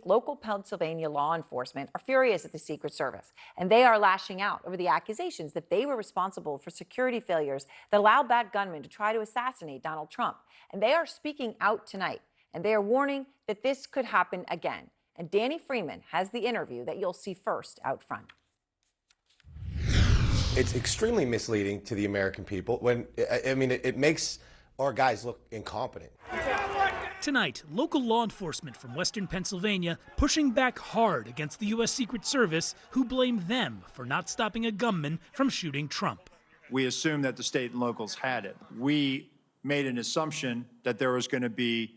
local Pennsylvania law enforcement are furious at the Secret Service, and they are lashing out over the accusations that they were responsible for security failures that allowed bad gunmen to try to assassinate Donald Trump. And they are speaking out tonight, and they are warning that this could happen again. And Danny Freeman has the interview that you'll see first out front. It's extremely misleading to the American people when, it makes our guys look incompetent. Tonight, local law enforcement from Western Pennsylvania pushing back hard against the U.S. Secret Service, who blame them for not stopping a gunman from shooting Trump. We assumed that the state and locals had it. We made an assumption that there was going to be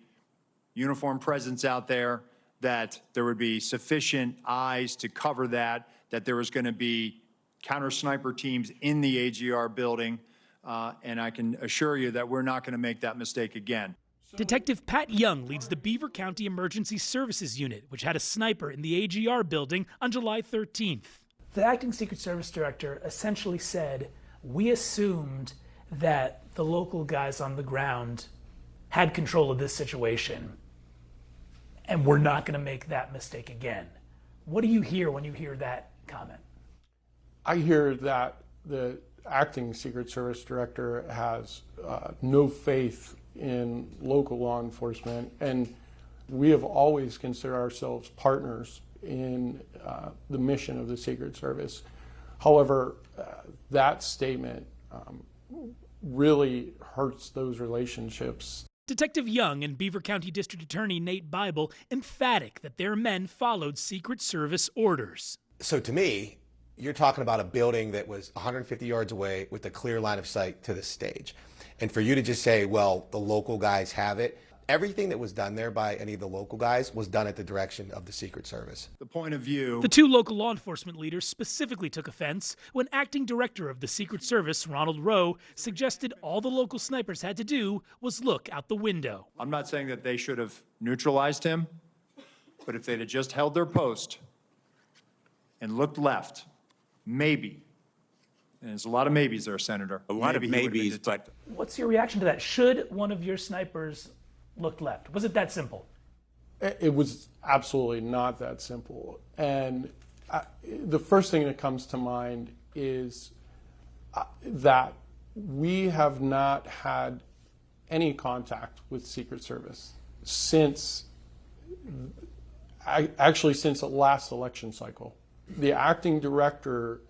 uniformed presence out there, that there would be sufficient eyes to cover that there was going to be counter sniper teams in the AGR building, and I can assure you that we're not going to make that mistake again. Detective Pat Young leads the Beaver County Emergency Services Unit, which had a sniper in the AGR building on July 13th. The acting Secret Service director essentially said, we assumed that the local guys on the ground had control of this situation, and we're not going to make that mistake again. What do you hear when you hear that comment? I hear that the acting Secret Service director has no faith in local law enforcement, and we have always considered ourselves partners in the mission of the Secret Service. However, that statement really hurts those relationships. Detective Young and Beaver County District Attorney Nate Bible emphatic that their men followed Secret Service orders. So to me, you're talking about a building that was 150 yards away with a clear line of sight to the stage. And for you to just say, well, the local guys have it, everything that was done there by any of the local guys was done at the direction of the Secret Service. The point of view. The two local law enforcement leaders specifically took offense when acting director of the Secret Service, Ronald Rowe, suggested all the local snipers had to do was look out the window. I'm not saying that they should have neutralized him, but if they'd have just held their post and looked left, maybe. And there's a lot of maybes there, Senator. A lot of maybes, but... What's your reaction to that? Should one of your snipers look left? Was it that simple? It was absolutely not that simple. And the first thing that comes to mind is that we have not had any contact with Secret Service since the last election cycle. The acting director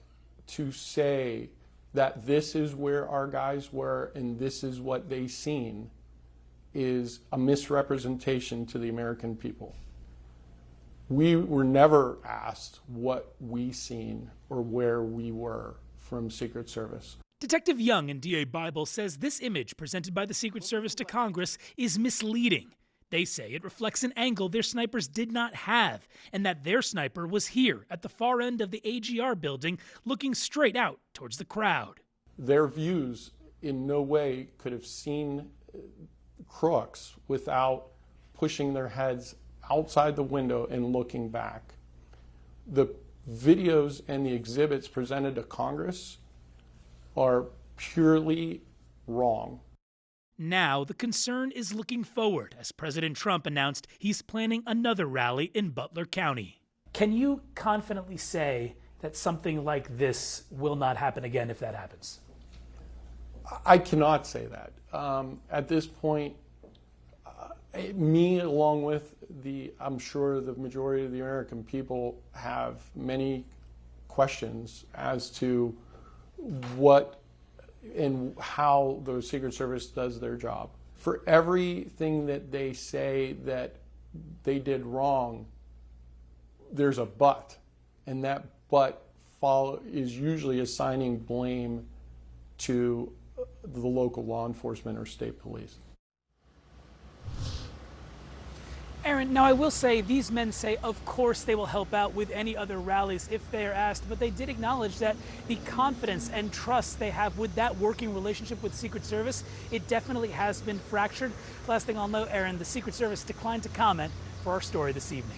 to say that this is where our guys were and this is what they seen is a misrepresentation to the American people. We were never asked what we seen or where we were from Secret Service. Detective Young and DA Bible says this image presented by the Secret Service to Congress is misleading. They say it reflects an angle their snipers did not have, and that their sniper was here at the far end of the AGR building looking straight out towards the crowd. Their views in no way could have seen crooks without pushing their heads outside the window and looking back. The videos and the exhibits presented to Congress are purely wrong. Now, the concern is looking forward as President Trump announced he's planning another rally in Butler County. Can you confidently say that something like this will not happen again if that happens? I cannot say that. At this point, me along with I'm sure the majority of the American people have many questions as to what and how the Secret Service does their job. For everything that they say that they did wrong, there's a but, and that but is usually assigning blame to the local law enforcement or state police. Aaron, now I will say these men say, of course, they will help out with any other rallies if they are asked, but they did acknowledge that the confidence and trust they have with that working relationship with Secret Service, it definitely has been fractured. Last thing I'll note, Aaron, the Secret Service declined to comment for our story this evening.